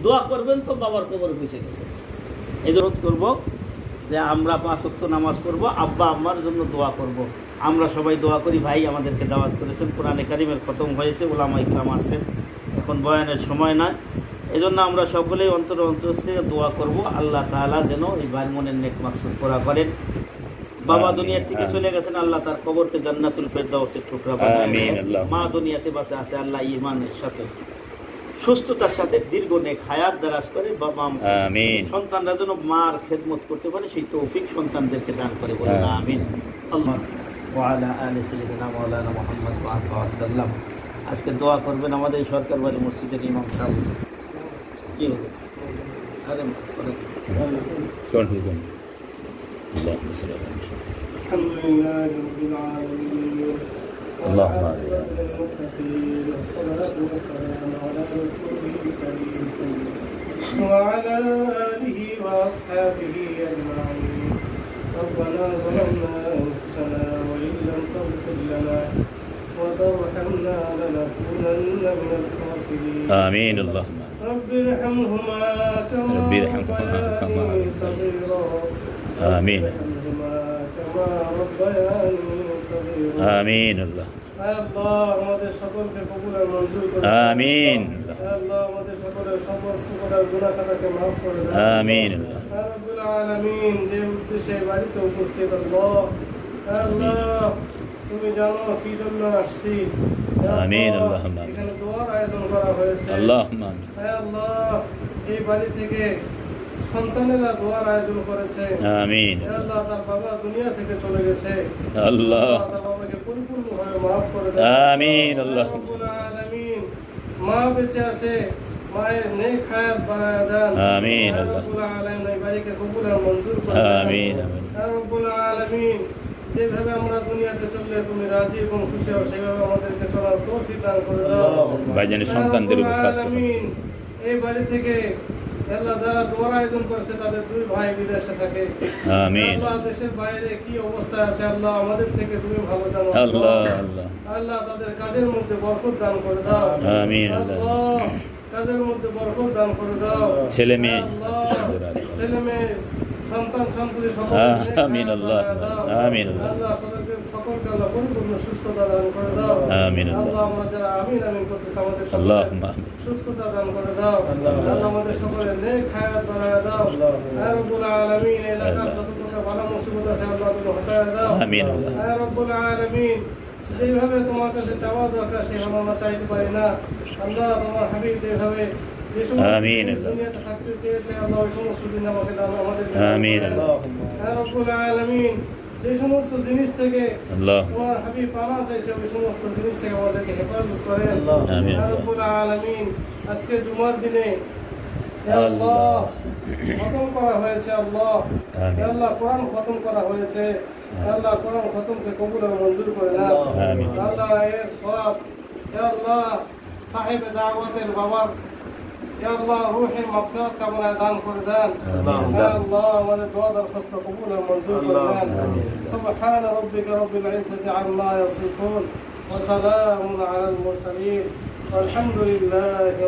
দোয়া করবেন তো বাবার কবর পিছিয়ে গেছে। এই জন্য করবো যে আমরা 5 ওয়াক্ত নামাজ পড়বো, আব্বা আম্মার জন্য দোয়া করব। আমরা সবাই দোয়া করি। ভাই আমাদেরকে দাওয়াত করেছেন, কোরআনে কারিমের খতম হয়েছে, ওলামা ইকরাম আসছেন, এখন বয়ানের সময় নয়। এই জন্য আমরা সকলেই অন্তর থেকে দোয়া করব, আল্লাহ তাআলা যেন এই ভাই মনের নেক মাকসুদ পুরা করেন। বাবা দুনিয়া থেকে চলে গেছেন, আল্লাহ তার কবরকে জান্নাতুল ফেরদাউসের টুকরা বানায়। মা দুনিয়াতে বাঁচে আছে, আল্লাহ ঈমানের সাথে সুস্থতার সাথে দীর্ঘ নেক হায়াত দারাজ করে। বাবা সন্তানরা যেন মার খেদমত করতে পারে সেই তৌফিক সন্তানদেরকে দান করে, বলেন আমিন। আল্লাহ ওয়া আলা আলি সাইয়্যিদিনা মাওলানা মুহাম্মদ ওয়া আলিহি ওয়াসাল্লাম। আজকে দোয়া করবেন আমাদের সরকার বাড়ি মসজিদের ইমাম সাহেব। কি হবে? আরে কোন হুকুম? اللهم صل على محمد. الحمد لله رب العالمين. اللهم آمين. والصلاة والسلام على رسوله الكريم وعلى آله وأصحابه أجمعين. ربنا ظلمنا أنفسنا وإن لم تغفر لنا وترحمنا لنكونن من الخاسرين. آمين. اللهم رب ارحمهما كما ربياني صغيرا. آمين. آمين. الله আমাদের সকলকে কবুল আর মঞ্জুর করুন। আমিন। আল্লাহ আমাদের সকলের সমস্ত গুনাহ খাতাকে maaf করে দাও। আমিন। আল্লাহ রাব্বুল আলামিন, যে উদ্দেশ্যে বাড়িতে উপস্থিত আল্লাহ, আল্লাহ তুমি জানো কি জন্য আসছি। আমিন। আল্লাহুম্মা এখানে দোয়ার আয়োজন করা হয়েছে। আল্লাহুম্মা আমিন। আল্লাহ এই বাড়ি থেকে সন্তানেরা দোয়ার আয়োজন করেছে। আমিন। আল্লাহ তার বাবা দুনিয়া থেকে চলে গেছে, আল্লাহ তার বাবাকে পরিপূর্ণভাবে maaf করে দাও। আমিন। আল্লাহ রাব্বুল আলামিন, মা বেঁচে আছে, মায়ের নেক হায়াত বাড়ায় দেন। আমিন। আল্লাহ রাব্বুল আলামিন এই বাড়িকে কবুল আর মঞ্জুর করে দেন। আমিন। আমিন। রাব্বুল আলামিন, যেভাবে আমরা দুনিয়াতে চললে তুমি রাজি এবং খুশি হও, সেভাবে আমাদেরকে চলার তৌফিক দান করে দাও। ভাইজানের সন্তানদের উপর খাস আমিন। এই বাড়ি থেকে আল্লাহ যারা দোয়ার আয়োজন করছে তাদের 2 ভাই বিদেশে থাকে। আমিন। আল্লাহ দেশের বাইরে কি অবস্থা আছে আল্লাহ আমাদের থেকে তুমি ভালো জানো। আল্লাহ আল্লাহ আল্লাহ তাদের কাজের মধ্যে বরকত দান করে দাও। আমিন। আল্লাহ কাজের মধ্যে বরকত দান করে দাও। ছেলে মেয়ে সন্তান সন্ততি সকল। আমিন। আল্লাহ আমিন। আল্লাহ সকলকে আল্লাহ পরিপূর্ণ সুস্থতা দান করে দাও। আমিন। আল্লাহ আমরা যারা আমিন আমিন করতেছি আমাদের সকলকে সুস্থতা দান করে দাও। আল্লাহ আমাদের সকলের নেক হায়াত বাড়ায় দাও। ইয়া রাব্বুল আলামিন, এলাকার যত প্রকার বালা মুসিবত আছে আল্লাহ তুমি হটায় দাও। আমিন। ইয়া রাব্বুল আলামিন, যেভাবে তোমার কাছে চাওয়া দরকার সেভাবে আমরা চাইতে পারি না। আল্লাহ তোমার হাবিব যেভাবে যে সমস্ত দুনিয়াতে থাকতে চেয়েছে আল্লাহ ওই সমস্ত দিন আমাকে দাও, আমাদের। আমিন। ইয়া রাব্বুল আলামিন, যে সমস্ত জিনিস থেকে তোমার হাবিব পানা চাইছে ওই সমস্ত জিনিস থেকে আমাদেরকে হেফাজত করেন। আমিন। ইয়া রাব্বুল আলামিন, আজকে জুমার দিনে ইয়া আল্লাহ খতম করা হয়েছে আল্লাহ। ইয়া আল্লাহ কোরআন খতম করা হয়েছে। ইয়া আল্লাহ কোরআন খতমকে কবুল আর মঞ্জুর করে নাও। আমিন। আল্লাহ এর সওয়াব ইয়া আল্লাহ সাহেব দাওয়াতের বাবার ইয়া আল্লাহ রূহের মাগফিরাত কামনা দান করে দেন। ইয়া আল্লাহ আমাদের দোয়া দরখাস্ত কবুল আর মঞ্জুর করে দেন। সুবহান রাব্বিকা রাব্বিল ইজ্জাতি আম্মা ইয়াসিফুন ওয়া সালামুন আলাল মুরসালিন ওয়ালহামদুলিল্লাহি